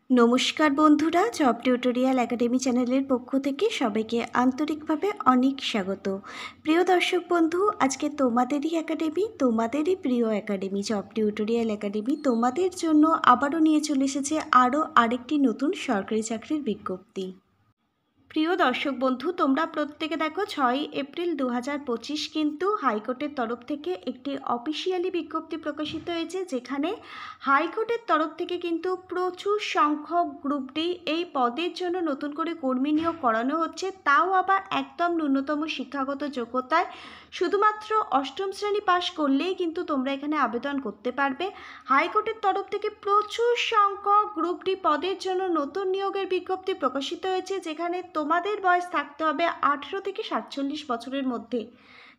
নমস্কার বন্ধুরা, job tutorial academy চ্যানেলের পক্ষ থেকে সবাইকে আন্তরিকভাবে অনেক স্বাগত। প্রিয় দর্শক বন্ধু, আজকে তোমাদেরই একাডেমি, তোমাদেরই প্রিয় একাডেমি জব টিউটোরিয়াল একাডেমি তোমাদের জন্য আবারও নিয়ে চলে এসেছে আরও আরেকটি নতুন সরকারি চাকরির বিজ্ঞপ্তি। প্রিয় দর্শক বন্ধু, তোমরা প্রত্যেকে দেখো 6 এপ্রিল 2025 কিন্তু হাইকোর্টের তরফ থেকে একটি অফিসিয়ালি বিজ্ঞপ্তি প্রকাশিত হয়েছে, যেখানে হাইকোর্টের তরফ থেকে কিন্তু প্রচুর সংখ্যক গ্রুপ ডি এই পদের জন্য নতুন করে কর্মী নিয়োগ করানো হচ্ছে, তাও আবার একদম ন্যূনতম শিক্ষাগত যোগ্যতায়। শুধুমাত্র অষ্টম শ্রেণী পাশ করলেই কিন্তু তোমরা এখানে আবেদন করতে পারবে। হাইকোর্টের তরফ থেকে প্রচুর সংখ্যক গ্রুপ ডি পদের জন্য নতুন নিয়োগের বিজ্ঞপ্তি প্রকাশিত হয়েছে, যেখানে তোমাদের বয়স থাকতে হবে 18 থেকে 47 বছরের মধ্যে।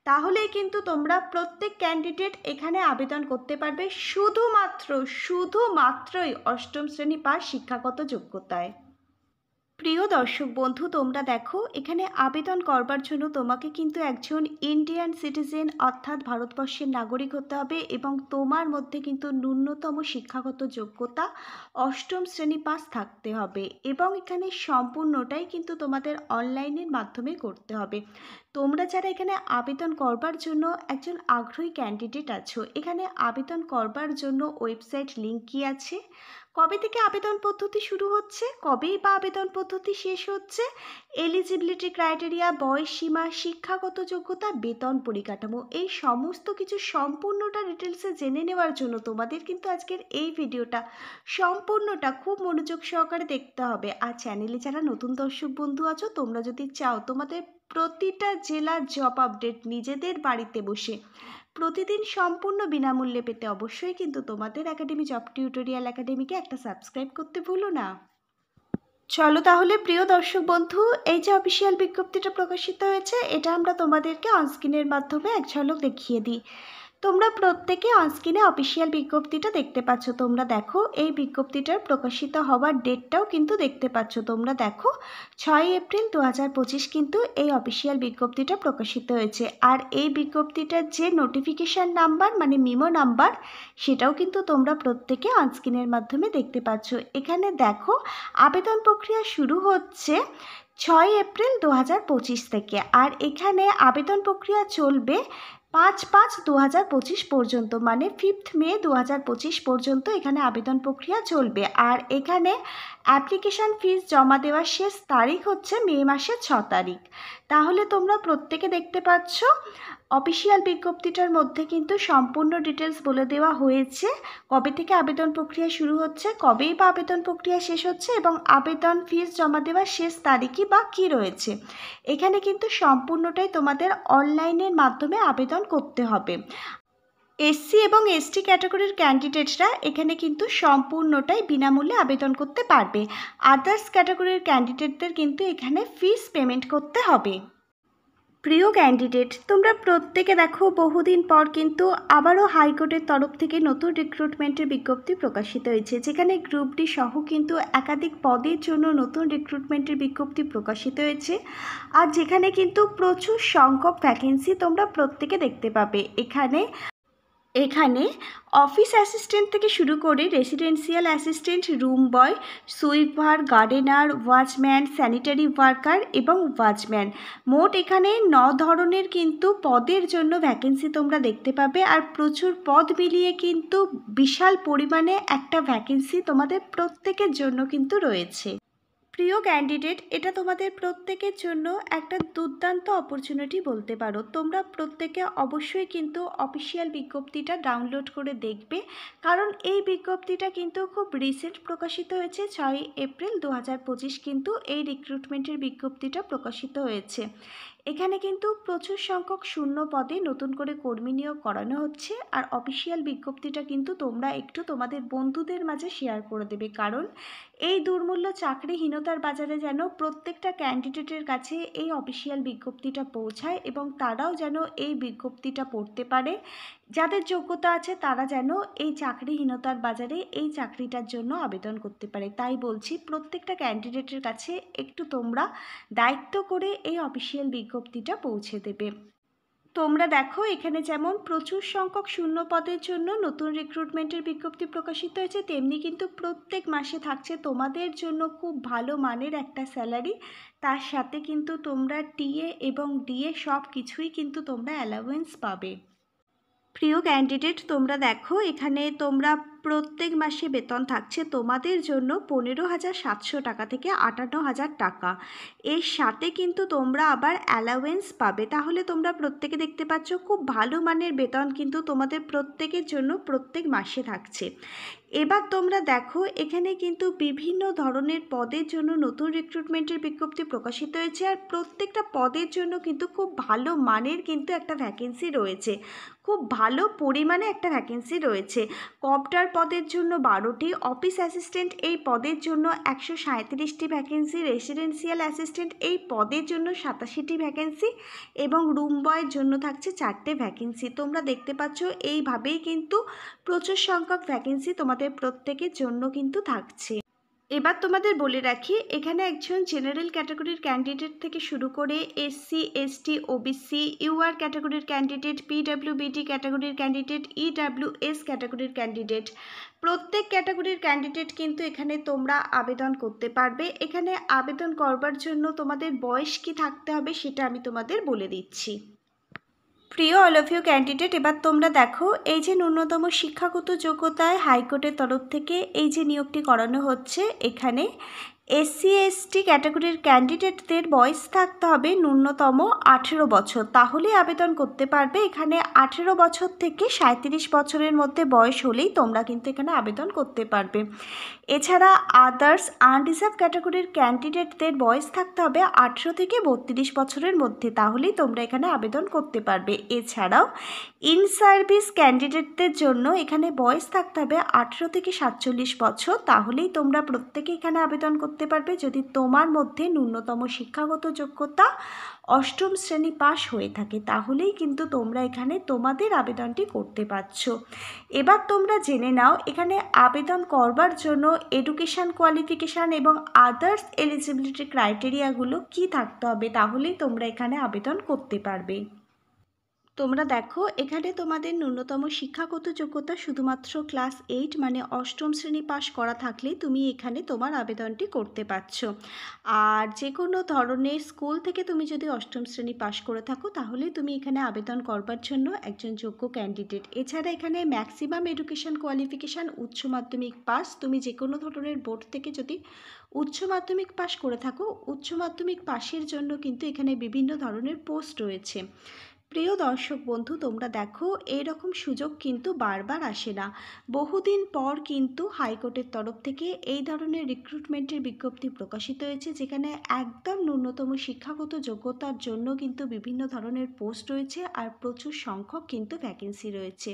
তাহলেই কিন্তু তোমরা প্রত্যেক ক্যান্ডিডেট এখানে আবেদন করতে পারবে শুধুমাত্রই অষ্টম শ্রেণী পাস শিক্ষাগত যোগ্যতায়। প্রিয় দর্শক বন্ধু, তোমরা দেখো এখানে আবেদন করবার জন্য তোমাকে কিন্তু একজন ইন্ডিয়ান সিটিজেন অর্থাৎ ভারতবর্ষের নাগরিক হতে হবে, এবং তোমার মধ্যে কিন্তু ন্যূনতম শিক্ষাগত যোগ্যতা অষ্টম শ্রেণী পাস থাকতে হবে, এবং এখানে সম্পূর্ণটাই কিন্তু তোমাদের অনলাইনের মাধ্যমে করতে হবে। তোমরা যারা এখানে আবেদন করবার জন্য একজন আগ্রহী ক্যান্ডিডেট আছো, এখানে আবেদন করবার জন্য ওয়েবসাইট লিঙ্ক কি আছে, কবে থেকে আবেদন পদ্ধতি শুরু হচ্ছে, কবেই বা আবেদন পদ্ধতি শেষ হচ্ছে, এলিজিবিলিটি ক্রাইটেরিয়া, বয়স সীমা, শিক্ষাগত যোগ্যতা, বেতন পরিকাঠামো, এই সমস্ত কিছু সম্পূর্ণটা ডিটেলসে জেনে নেওয়ার জন্য তোমাদের কিন্তু আজকের এই ভিডিওটা সম্পূর্ণটা খুব মনোযোগ সহকারে দেখতে হবে। আর চ্যানেলে যারা নতুন দর্শক বন্ধু আছো, তোমরা যদি চাও তোমাদের প্রতিটা জেলার জব আপডেট নিজেদের বাড়িতে বসে প্রতিদিন সম্পূর্ণ বিনামূল্যে পেতে অবশ্যই কিন্তু তোমাদের একাডেমি জব টিউটোরিয়াল একাডেমিকে একটা সাবস্ক্রাইব করতে ভুলো না। চলো তাহলে প্রিয় দর্শক বন্ধু, এই যে অফিসিয়াল বিজ্ঞপ্তিটা প্রকাশিত হয়েছে, এটা আমরা তোমাদেরকে অনস্ক্রিনের মাধ্যমে এক ঝলক দেখিয়ে দিই। তোমরা প্রত্যেকে অনস্ক্রিনে অফিসিয়াল বিজ্ঞপ্তিটা দেখতে পাচ্ছ। তোমরা দেখো এই বিজ্ঞপ্তিটার প্রকাশিত হওয়ার ডেটটাও কিন্তু দেখতে পাচ্ছ। তোমরা দেখো 6 এপ্রিল 2025 কিন্তু এই অফিসিয়াল বিজ্ঞপ্তিটা প্রকাশিত হয়েছে। আর এই বিজ্ঞপ্তিটার যে নোটিফিকেশান নাম্বার মানে মিমো নাম্বার, সেটাও কিন্তু তোমরা প্রত্যেকে অনস্ক্রিনের মাধ্যমে দেখতে পাচ্ছ। এখানে দেখো আবেদন প্রক্রিয়া শুরু হচ্ছে 6 এপ্রিল 2025 থেকে, আর এখানে আবেদন প্রক্রিয়া চলবে 5/5/2025 পর্যন্ত, মানে 5 মে 2025 পর্যন্ত এখানে আবেদন প্রক্রিয়া চলবে। আর এখানে অ্যাপ্লিকেশান ফিস জমা দেওয়ার শেষ তারিখ হচ্ছে মে মাসের 6 তারিখ। তাহলে তোমরা প্রত্যেকে দেখতে পাচ্ছ অফিসিয়াল বিজ্ঞপ্তিটার মধ্যে কিন্তু সম্পূর্ণ ডিটেলস বলে দেওয়া হয়েছে, কবে থেকে আবেদন প্রক্রিয়া শুরু হচ্ছে, কবেই বা আবেদন প্রক্রিয়া শেষ হচ্ছে, এবং আবেদন ফিস জমা দেওয়ার শেষ তারিখই বা কী রয়েছে। এখানে কিন্তু সম্পূর্ণটাই তোমাদের অনলাইনের মাধ্যমে আবেদন করতে হবে। এসসি এবং এসটি ক্যাটাগরির ক্যান্ডিডেটরা এখানে কিন্তু সম্পূর্ণটাই বিনামূল্যে আবেদন করতে পারবে। আদার্স ক্যাটাগরির ক্যান্ডিডেটদের কিন্তু এখানে ফিস পেমেন্ট করতে হবে। প্রিয় ক্যান্ডিডেট, তোমরা প্রত্যেকে দেখো বহুদিন পর কিন্তু আবারও হাইকোর্টের তরফ থেকে নতুন রিক্রুটমেন্টের বিজ্ঞপ্তি প্রকাশিত হয়েছে, যেখানে গ্রুপ ডি সহ কিন্তু একাধিক পদের জন্য নতুন রিক্রুটমেন্টের বিজ্ঞপ্তি প্রকাশিত হয়েছে, আর যেখানে কিন্তু প্রচুর সংখ্যক ভ্যাকেন্সি তোমরা প্রত্যেকে দেখতে পাবে। এখানে অফিস অ্যাসিস্ট্যান্ট থেকে শুরু করে residential assistant, room boy, sweeper, gardener, watchman, sanitary worker এবং ওয়াচম্যান, মোট এখানে 9 ধরনের কিন্তু পদের জন্য ভ্যাকেন্সি তোমরা দেখতে পাবে। আর প্রচুর পদ মিলিয়ে কিন্তু বিশাল পরিমাণে একটা ভ্যাকেন্সি তোমাদের প্রত্যেকের জন্য কিন্তু রয়েছে। প্রিয় ক্যান্ডিডেট, এটা তোমাদের প্রত্যেকের জন্য একটা দুর্দান্ত অপরচুনিটি বলতে পারো। তোমরা প্রত্যেকে অবশ্যই কিন্তু অফিসিয়াল বিজ্ঞপ্তিটা ডাউনলোড করে দেখবে, কারণ এই বিজ্ঞপ্তিটা কিন্তু খুব রিসেন্ট প্রকাশিত হয়েছে। 6 এপ্রিল 2025 কিন্তু এই রিক্রুটমেন্টের বিজ্ঞপ্তিটা প্রকাশিত হয়েছে। এখানে কিন্তু প্রচুর সংখ্যক শূন্য পদে নতুন করে কর্মী নিয়োগ করানো হচ্ছে। আর অফিসিয়াল বিজ্ঞপ্তিটা কিন্তু তোমরা একটু তোমাদের বন্ধুদের মাঝে শেয়ার করে দেবে, কারণ এই দুর্মূল্য চাকরিহীনতার বাজারে যেন প্রত্যেকটা ক্যান্ডিডেটের কাছে এই অফিসিয়াল বিজ্ঞপ্তিটা পৌঁছায়, এবং তারাও যেন এই বিজ্ঞপ্তিটা পড়তে পারে। যাদের যোগ্যতা আছে তারা যেন এই চাকরিহীনতার বাজারে এই চাকরিটার জন্য আবেদন করতে পারে। তাই বলছি, প্রত্যেকটা ক্যান্ডিডেটের কাছে একটু তোমরা দায়িত্ব করে এই অফিসিয়াল বিজ্ঞপ্তিটা পৌঁছে দেবে। তোমরা দেখো এখানে যেমন প্রচুর সংখ্যক শূন্য পদের জন্য নতুন রিক্রুটমেন্টের বিজ্ঞপ্তি প্রকাশিত হয়েছে, তেমনি কিন্তু প্রত্যেক মাসে থাকছে তোমাদের জন্য খুব ভালো মানের একটা স্যালারি। তার সাথে কিন্তু তোমরা টিএ এবং ডিএ সব কিছুই কিন্তু তোমরা অ্যালাউয়েন্স পাবে। প্রিয় ক্যান্ডিডেট, তোমরা দেখো এখানে তোমরা প্রত্যেক মাসে বেতন থাকছে তোমাদের জন্য 15,700 টাকা থেকে 58,000 টাকা। এর সাথে কিন্তু তোমরা আবার অ্যালাউয়েন্স পাবে। তাহলে তোমরা প্রত্যেকে দেখতে পাচ্ছ খুব ভালো মানের বেতন কিন্তু তোমাদের প্রত্যেকের জন্য প্রত্যেক মাসে থাকছে। এবার তোমরা দেখো এখানে কিন্তু বিভিন্ন ধরনের পদের জন্য নতুন রিক্রুটমেন্টের বিজ্ঞপ্তি প্রকাশিত হয়েছে, আর প্রত্যেকটা পদের জন্য কিন্তু খুব ভালো মানের কিন্তু একটা ভ্যাকেন্সি রয়েছে, খুব ভালো পরিমাণে একটা ভ্যাকেন্সি রয়েছে। কপ্টার পদের জন্য 12টি, অফিস অ্যাসিস্ট্যান্ট এই পদের জন্য 137টি ভ্যাকেন্সি, রেসিডেন্সিয়াল অ্যাসিস্ট্যান্ট এই পদের জন্য 87টি ভ্যাকেন্সি এবং রুম বয়ের জন্য থাকছে 4টে ভ্যাকেন্সি। তোমরা দেখতে পাচ্ছ এইভাবেই কিন্তু প্রচুর সংখ্যক ভ্যাকেন্সি তোমাদের প্রত্যেকের জন্য কিন্তু থাকছে। এবার তোমাদের বলে রাখি এখানে একজন জেনারেল ক্যাটাগরির ক্যান্ডিডেট থেকে শুরু করে এসসি, এসটি, ওবিসি, ইউআর ক্যাটাগরির ক্যান্ডিডেট, পিডব্লিউবিডি ক্যাটাগরির ক্যান্ডিডেট, ইডব্লিউএস ক্যাটাগরির ক্যান্ডিডেট, প্রত্যেক ক্যাটাগরির ক্যান্ডিডেট কিন্তু এখানে তোমরা আবেদন করতে পারবে। এখানে আবেদন করবার জন্য তোমাদের বয়স কি থাকতে হবে সেটা আমি তোমাদের বলে দিচ্ছি। প্রিয় অল অফ ইউ ক্যান্ডিডেট, এবার তোমরা দেখো এই যে ন্যূনতম শিক্ষাগত যোগ্যতায় হাইকোর্টের তরফ থেকে এই যে নিয়োগটি করানো হচ্ছে, এখানে এসসি এসটি ক্যাটাগরির ক্যান্ডিডেটদের বয়স থাকতে হবে ন্যূনতম 18 বছর, তাহলে আবেদন করতে পারবে। এখানে 18 বছর থেকে 37 বছরের মধ্যে বয়স হলেই তোমরা কিন্তু এখানে আবেদন করতে পারবে। এছাড়া আদার্স আনরিজার্ভ ক্যাটাগরির ক্যান্ডিডেটদের বয়স থাকতে হবে 18 থেকে 32 বছরের মধ্যে, তাহলেই তোমরা এখানে আবেদন করতে পারবে। এছাড়াও ইন সার্ভিস ক্যান্ডিডেটদের জন্য এখানে বয়স থাকতে হবে 18 থেকে 47 বছর, তাহলেই তোমরা প্রত্যেকে এখানে আবেদন করতে পারবে যদি তোমার মধ্যে ন্যূনতম শিক্ষাগত যোগ্যতা 8ম শ্রেণী পাস হয়ে থাকে, তাহলেই কিন্তু তোমরা এখানে তোমাদের আবেদনটি করতে পারছো। এবার তোমরা জেনে নাও এখানে আবেদন করবার জন্য এডুকেশান কোয়ালিফিকেশান এবং আদার্স এলিজিবিলিটি ক্রাইটেরিয়াগুলো কি থাকতে হবে, তাহলেই তোমরা এখানে আবেদন করতে পারবে। তোমরা দেখো এখানে তোমাদের ন্যূনতম শিক্ষাগত যোগ্যতা শুধুমাত্র ক্লাস 8 মানে 8ম শ্রেণী পাস করা থাকলেই তুমি এখানে তোমার আবেদনটি করতে পারছো। আর যে কোনো ধরনের স্কুল থেকে তুমি যদি 8ম শ্রেণী পাস করে থাকো তাহলে তুমি এখানে আবেদন করবার জন্য একজন যোগ্য ক্যান্ডিডেট। এছাড়া এখানে ম্যাক্সিমাম এডুকেশান কোয়ালিফিকেশান উচ্চ মাধ্যমিক পাস, তুমি যে কোনো ধরনের বোর্ড থেকে যদি উচ্চ মাধ্যমিক পাস করে থাকো, উচ্চ মাধ্যমিক পাশের জন্য কিন্তু এখানে বিভিন্ন ধরনের পোস্ট রয়েছে। প্রিয় দর্শক বন্ধু, তোমরা দেখো এইরকম সুযোগ কিন্তু বারবার আসে না। বহুদিন পর কিন্তু হাইকোর্টের তরফ থেকে এই ধরনের রিক্রুটমেন্টের বিজ্ঞপ্তি প্রকাশিত হয়েছে, যেখানে একদম ন্যূনতম শিক্ষাগত যোগ্যতার জন্য কিন্তু বিভিন্ন ধরনের পোস্ট রয়েছে আর প্রচুর সংখ্যক কিন্তু ভ্যাকেন্সি রয়েছে।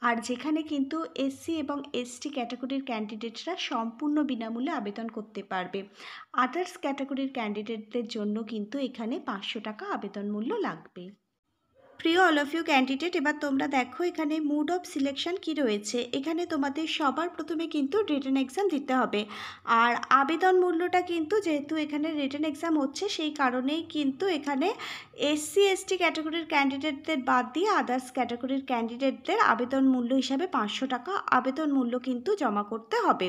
আর যেখানে কিন্তু এসসি এবং এসটি ক্যাটাগরির ক্যান্ডিডেটরা সম্পূর্ণ বিনামূল্যে আবেদন করতে পারবে। আদার্স ক্যাটাগরির ক্যান্ডিডেটদের জন্য কিন্তু এখানে 500 টাকা আবেদন মূল্য লাগবে। প্রিয় অল অফ ইউ ক্যান্ডিডেট, এবার তোমরা দেখো এখানে মুড অফ সিলেকশন কি রয়েছে। এখানে তোমাদের সবার প্রথমে কিন্তু রিটেন এক্সাম দিতে হবে, আর আবেদন মূল্যটা কিন্তু যেহেতু এখানে রিটেন এক্সাম হচ্ছে সেই কারণেই কিন্তু এখানে এসসি এসটি ক্যাটাগরির ক্যান্ডিডেটদের বাদ দিয়ে আদার্স ক্যাটাগরির ক্যান্ডিডেটদের আবেদন মূল্য হিসাবে 500 টাকা আবেদন মূল্য কিন্তু জমা করতে হবে।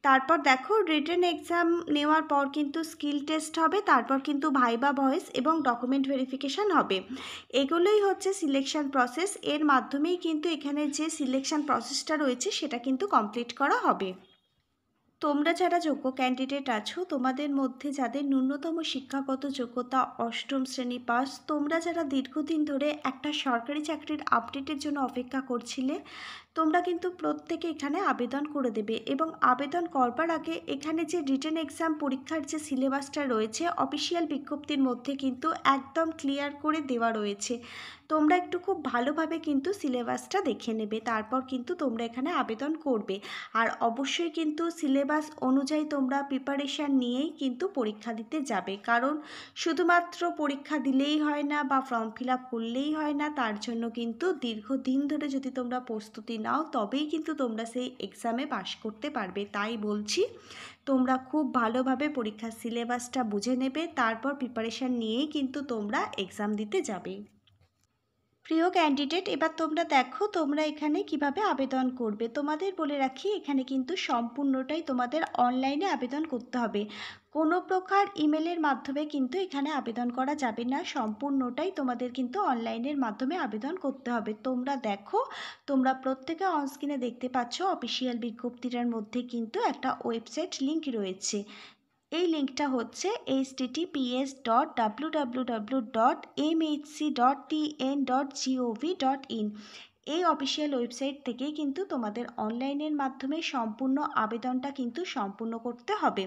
তারপর দেখো রিটেন এক্সাম নেওয়ার পর কিন্তু স্কিল টেস্ট হবে, তারপর কিন্তু ভাইবা ভয়েস এবং ডকুমেন্ট ভেরিফিকেশান হবে। এগুলোই হচ্ছে সিলেকশন প্রসেস, এর মাধ্যমেই কিন্তু এখানে যে সিলেকশন প্রসেসটা রয়েছে সেটা কিন্তু কমপ্লিট করা হবে। তোমরা যারা যোগ্য ক্যান্ডিডেট আছো, তোমাদের মধ্যে যাদের ন্যূনতম শিক্ষাগত যোগ্যতা 8ম শ্রেণী পাস, তোমরা যারা দীর্ঘদিন ধরে একটা সরকারি চাকরির আপডেটের জন্য অপেক্ষা করছিলে, তোমরা কিন্তু প্রত্যেকে এখানে আবেদন করে দেবে। এবং আবেদন করবার আগে এখানে যে রিটেন এক্সাম পরীক্ষার যে সিলেবাসটা রয়েছে অফিসিয়াল বিজ্ঞপ্তির মধ্যে কিন্তু একদম ক্লিয়ার করে দেওয়া রয়েছে। তোমরা একটু খুব ভালোভাবে কিন্তু সিলেবাসটা দেখে নেবে, তারপর কিন্তু তোমরা এখানে আবেদন করবে। আর অবশ্যই কিন্তু সিলেবাস অনুযায়ী তোমরা প্রিপারেশান নিয়েই কিন্তু পরীক্ষা দিতে যাবে, কারণ শুধুমাত্র পরীক্ষা দিলেই হয় না বা ফর্ম ফিল আপ করলেই হয় না, তার জন্য কিন্তু দীর্ঘদিন ধরে যদি তোমরা প্রস্তুতি নাও তবেই কিন্তু তোমরা সেই এক্সামে পাশ করতে পারবে। তাই বলছি তোমরা খুব ভালোভাবে পরীক্ষার সিলেবাসটা বুঝে নেবে, তারপর প্রিপারেশান নিয়েই কিন্তু তোমরা এক্সাম দিতে যাবে। প্রিয় ক্যান্ডিডেট, এবার তোমরা দেখো তোমরা এখানে কিভাবে আবেদন করবে। তোমাদের বলে রাখি, এখানে কিন্তু সম্পূর্ণটাই তোমাদের অনলাইনে আবেদন করতে হবে। কোনো প্রকার ইমেলের মাধ্যমে কিন্তু এখানে আবেদন করা যাবে না, সম্পূর্ণটাই তোমাদের কিন্তু অনলাইনের মাধ্যমে আবেদন করতে হবে। তোমরা দেখো, তোমরা প্রত্যেকে অনস্ক্রিনে দেখতে পাচ্ছ অফিসিয়াল বিজ্ঞপ্তিটার মধ্যে কিন্তু একটা ওয়েবসাইট লিঙ্ক রয়েছে। এই লিঙ্কটা হচ্ছে https://www.mhc.tn.gov.in। এই অফিসিয়াল ওয়েবসাইট থেকেই কিন্তু তোমাদের অনলাইনের মাধ্যমে সম্পূর্ণ আবেদনটা কিন্তু সম্পূর্ণ করতে হবে।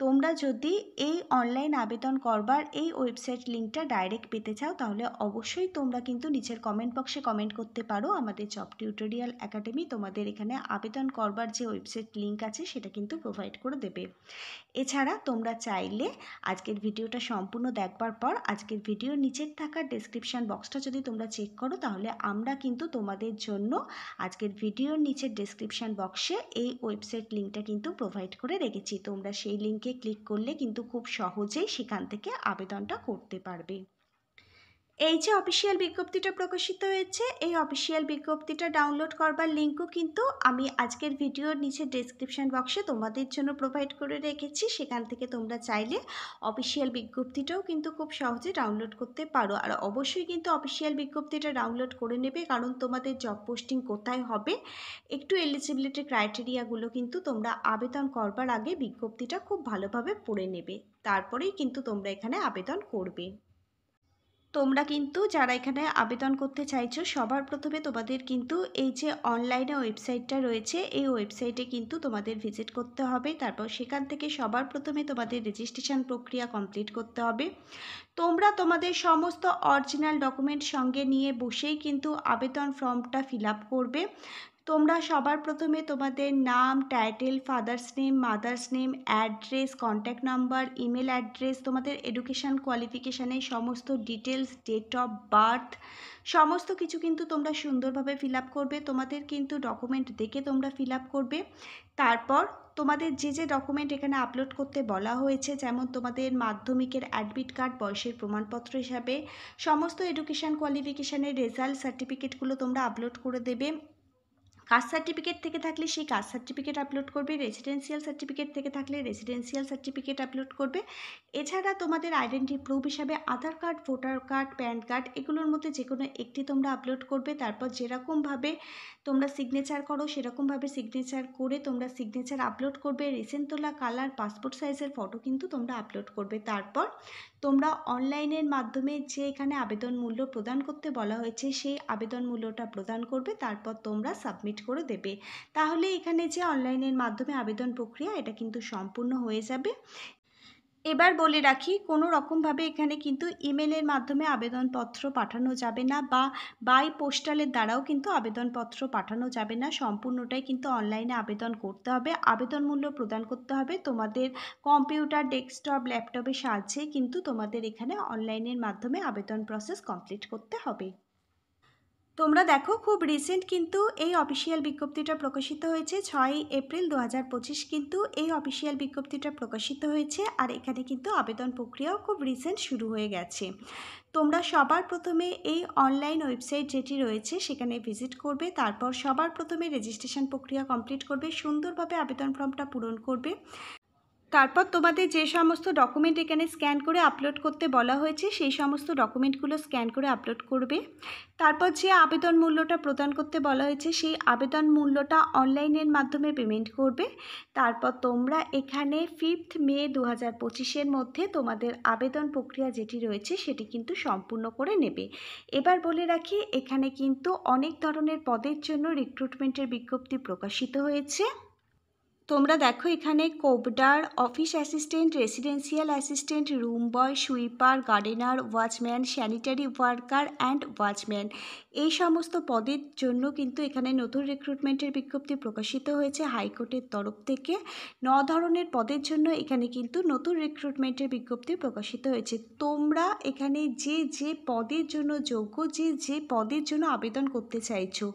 তোমরা যদি এই অনলাইন আবেদন করবার এই ওয়েবসাইট লিঙ্কটা ডাইরেক্ট পেতে চাও, তাহলে অবশ্যই তোমরা কিন্তু নিচের কমেন্ট বক্সে কমেন্ট করতে পারো। আমাদের জব টিউটোরিয়াল একাডেমি তোমাদের এখানে আবেদন করবার যে ওয়েবসাইট লিঙ্ক আছে সেটা কিন্তু প্রোভাইড করে দেবে। এছাড়া তোমরা চাইলে আজকের ভিডিওটা সম্পূর্ণ দেখবার পর আজকের ভিডিওর নিচের থাকা ডেসক্রিপশান বক্সটা যদি তোমরা চেক করো, তাহলে আমরা কিন্তু তোমাদের জন্য আজকের ভিডিওর নিচের ডেসক্রিপশান বক্সে এই ওয়েবসাইট লিঙ্কটা কিন্তু প্রোভাইড করে রেখেছি। তোমরা সেই লিঙ্কে ক্লিক করলে কিন্তু খুব সহজেই সেখান থেকে আবেদনটা করতে পারবে। এই যে অফিসিয়াল বিজ্ঞপ্তিটা প্রকাশিত হয়েছে, এই অফিসিয়াল বিজ্ঞপ্তিটা ডাউনলোড করবার লিঙ্কও কিন্তু আমি আজকের ভিডিওর নিচে ডেসক্রিপশন বক্সে তোমাদের জন্য প্রোভাইড করে রেখেছি। সেখান থেকে তোমরা চাইলে অফিসিয়াল বিজ্ঞপ্তিটাও কিন্তু খুব সহজে ডাউনলোড করতে পারো। আর অবশ্যই কিন্তু অফিসিয়াল বিজ্ঞপ্তিটা ডাউনলোড করে নেবে, কারণ তোমাদের জব পোস্টিং কোথায় হবে, একটু এলিজিবিলিটি ক্রাইটেরিয়াগুলো কিন্তু তোমরা আবেদন করবার আগে বিজ্ঞপ্তিটা খুব ভালোভাবে পড়ে নেবে, তারপরেই কিন্তু তোমরা এখানে আবেদন করবে। তোমরা কিন্তু যারা এখানে আবেদন করতে চাইছো, সবার প্রথমে তোমাদের কিন্তু এই যে অনলাইনে ওয়েবসাইটটা রয়েছে, এই ওয়েবসাইটে কিন্তু তোমাদের ভিজিট করতে হবে। তারপর সেখান থেকে সবার প্রথমে তোমাদের রেজিস্ট্রেশন প্রক্রিয়া কমপ্লিট করতে হবে। তোমরা তোমাদের সমস্ত অরিজিনাল ডকুমেন্ট সঙ্গে নিয়ে বসেই কিন্তু আবেদন ফর্মটা ফিল আপ করবে। তোমরা সবার প্রথমে তোমাদের নাম, title, father's name, mother's name, address, contact number, email address, তোমাদের এডুকেশান কোয়ালিফিকেশানের সমস্ত ডিটেলস, ডেট অফ বার্থ, সমস্ত কিছু কিন্তু তোমরা সুন্দরভাবে ফিল আপ করবে। তোমাদের কিন্তু ডকুমেন্ট দেখে তোমরা ফিল আপ করবে। তারপর তোমাদের যে যে ডকুমেন্ট এখানে আপলোড করতে বলা হয়েছে, যেমন তোমাদের মাধ্যমিকের অ্যাডমিট কার্ড, বয়সের প্রমাণপত্র হিসাবে সমস্ত এডুকেশান কোয়ালিফিকেশানের রেজাল্ট সার্টিফিকেটগুলো তোমরা আপলোড করে দেবে। কাস্ট সার্টিফিকেট থেকে থাকলে সেই কাস্ট সার্টিফিকেট আপলোড করবে, রেসিডেন্সিয়াল সার্টিফিকেট থেকে থাকলে রেসিডেন্সিয়াল সার্টিফিকেট আপলোড করবে। এছাড়া তোমাদের আইডেন্টি প্রুফ হিসাবে Aadhaar card, voter card, PAN card, এগুলোর মধ্যে যে কোনো একটি তোমরা আপলোড করবে। তারপর যেরকমভাবে তোমরা সিগনেচার করো সেরকমভাবে সিগনেচার করে তোমরা সিগনেচার আপলোড করবে। রিসেন্ট তোলা কালার পাসপোর্ট সাইজের ফটো কিন্তু তোমরা আপলোড করবে। তারপর তোমরা অনলাইনের মাধ্যমে যে এখানে আবেদন মূল্য প্রদান করতে বলা হয়েছে, সেই আবেদন মূল্যটা প্রদান করবে। তারপর তোমরা সাবমিট করে দেবে। তাহলে এখানে যে অনলাইনের মাধ্যমে আবেদন প্রক্রিয়া, এটা কিন্তু সম্পূর্ণ হয়ে যাবে। এবার বলে রাখি, কোনো রকমভাবে এখানে কিন্তু ইমেলের মাধ্যমে আবেদনপত্র পাঠানো যাবে না, বা বাই পোস্টালের দ্বারাও কিন্তু আবেদনপত্র পাঠানো যাবে না। সম্পূর্ণটাই কিন্তু অনলাইনে আবেদন করতে হবে। আবেদন মূল্য প্রদান করতে হবে তোমাদের কম্পিউটার, ডেস্কটপ, ল্যাপটপের সাহায্যে কিন্তু তোমাদের এখানে অনলাইনের মাধ্যমে আবেদন প্রসেস কমপ্লিট করতে হবে। তোমরা দেখো, খুব রিসেন্ট কিন্তু এই অফিসিয়াল বিজ্ঞপ্তিটা প্রকাশিত হয়েছে। 6 এপ্রিল 2025 কিন্তু এই অফিসিয়াল বিজ্ঞপ্তিটা প্রকাশিত হয়েছে। আর এখানে কিন্তু আবেদন প্রক্রিয়াও খুব রিসেন্ট শুরু হয়ে গেছে। তোমরা সবার প্রথমে এই অনলাইন ওয়েবসাইট যেটি রয়েছে সেখানে ভিজিট করবে। তারপর সবার প্রথমে রেজিস্ট্রেশন প্রক্রিয়া কমপ্লিট করবে, সুন্দরভাবে আবেদন ফর্মটা পূরণ করবে। তারপর তোমাদের যে সমস্ত ডকুমেন্ট এখানে স্ক্যান করে আপলোড করতে বলা হয়েছে, সেই সমস্ত ডকুমেন্টগুলো স্ক্যান করে আপলোড করবে। তারপর যে আবেদন মূল্যটা প্রদান করতে বলা হয়েছে, সেই আবেদন মূল্যটা অনলাইনের মাধ্যমে পেমেন্ট করবে। তারপর তোমরা এখানে 5 মে 2025 মধ্যে তোমাদের আবেদন প্রক্রিয়া যেটি রয়েছে সেটি কিন্তু সম্পূর্ণ করে নেবে। এবার বলে রাখি, এখানে কিন্তু অনেক ধরনের পদের জন্য রিক্রুটমেন্টের বিজ্ঞপ্তি প্রকাশিত হয়েছে। তোমরা দেখো, এখানে কোবডার, office assistant, residential assistant, room boy, sweeper, gardener, watchman, sanitary worker and watchman, এই সমস্ত পদের জন্য কিন্তু এখানে নতুন রিক্রুটমেন্টের বিজ্ঞপ্তি প্রকাশিত হয়েছে হাইকোর্টের তরফ থেকে। 9 ধরনের পদের জন্য এখানে কিন্তু নতুন রিক্রুটমেন্টের বিজ্ঞপ্তি প্রকাশিত হয়েছে। তোমরা এখানে যে যে পদের জন্য যোগ্য, যে যে পদের জন্য আবেদন করতে চাইছো,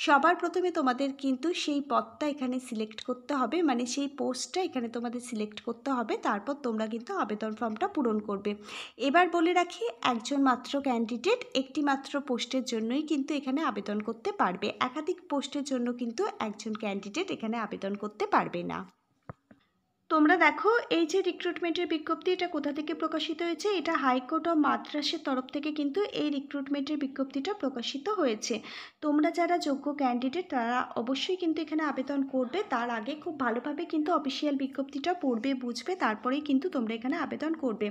সবার প্রথমে তোমাদের কিন্তু সেই পদটা এখানে সিলেক্ট করতে হবে। হবে, মানে সেই পোস্টটা এখানে তোমাদের সিলেক্ট করতে হবে, তারপর তোমরা কিন্তু আবেদন ফর্মটা পূরণ করবে। এবার বলে রাখি, একজন মাত্র ক্যান্ডিডেট একটি মাত্র পোস্টের জন্যই কিন্তু এখানে আবেদন করতে পারবে, একাধিক পোস্টের জন্য কিন্তু একজন ক্যান্ডিডেট এখানে আবেদন করতে পারবে না। তোমরা দেখো, এই যে রিক্রুটমেন্টের বিজ্ঞপ্তি, এটা কোথা থেকে প্রকাশিত হয়েছে? এটা হাইকোর্ট অফ মাদ্রাসের তরফ থেকে কিন্তু এই রিক্রুটমেন্টের বিজ্ঞপ্তিটা প্রকাশিত হয়েছে। তোমরা যারা যোগ্য ক্যান্ডিডেট তারা অবশ্যই কিন্তু এখানে আবেদন করবে। তার আগে খুব ভালোভাবে কিন্তু অফিসিয়াল বিজ্ঞপ্তিটা পড়বে, বুঝবে, তারপরেই কিন্তু তোমরা এখানে আবেদন করবে।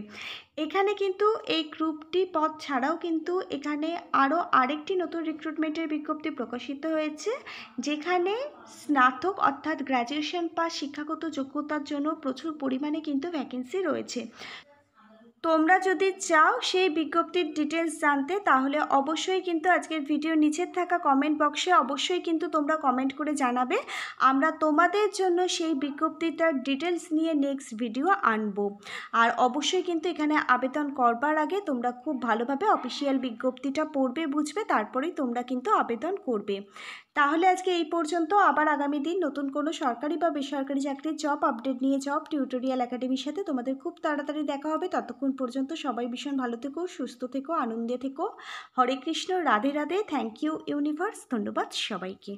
এখানে কিন্তু এই গ্রুপ ডি পদ ছাড়াও কিন্তু এখানে আরও আরেকটি নতুন রিক্রুটমেন্টের বিজ্ঞপ্তি প্রকাশিত হয়েছে, যেখানে স্নাতক অর্থাৎ গ্র্যাজুয়েশন পাস শিক্ষাগত যোগ্যতার জন্য প্রচুর পরিমাণে কিন্তু ভ্যাকেন্সি রয়েছে। তোমরা যদি চাও সেই বিজ্ঞপ্তির ডিটেলস জানতে, তাহলে অবশ্যই কিন্তু আজকের ভিডিওর নিচের থাকা কমেন্ট বক্সে অবশ্যই কিন্তু তোমরা কমেন্ট করে জানাবে। আমরা তোমাদের জন্য সেই বিজ্ঞপ্তিটার ডিটেলস নিয়ে নেক্সট ভিডিও আনবো। আর অবশ্যই কিন্তু এখানে আবেদন করবার আগে তোমরা খুব ভালোভাবে অফিসিয়াল বিজ্ঞপ্তিটা পড়বে, বুঝবে, তারপরেই তোমরা কিন্তু আবেদন করবে। তাহলে আজকে এই পর্যন্ত। আবার আগামী দিন নতুন কোনো সরকারি বা বেসরকারি চাকরির জব আপডেট নিয়ে জব টিউটোরিয়াল একাডেমির সাথে তোমাদের খুব তাড়াতাড়ি দেখা হবে। ততক্ষণ পর্যন্ত সবাই ভীষণ ভালো থেকো, সুস্থ থেকো, আনন্দে থেকো। Hare Krishna, Radhe Radhe. Thank you universe. ধন্যবাদ সবাইকে।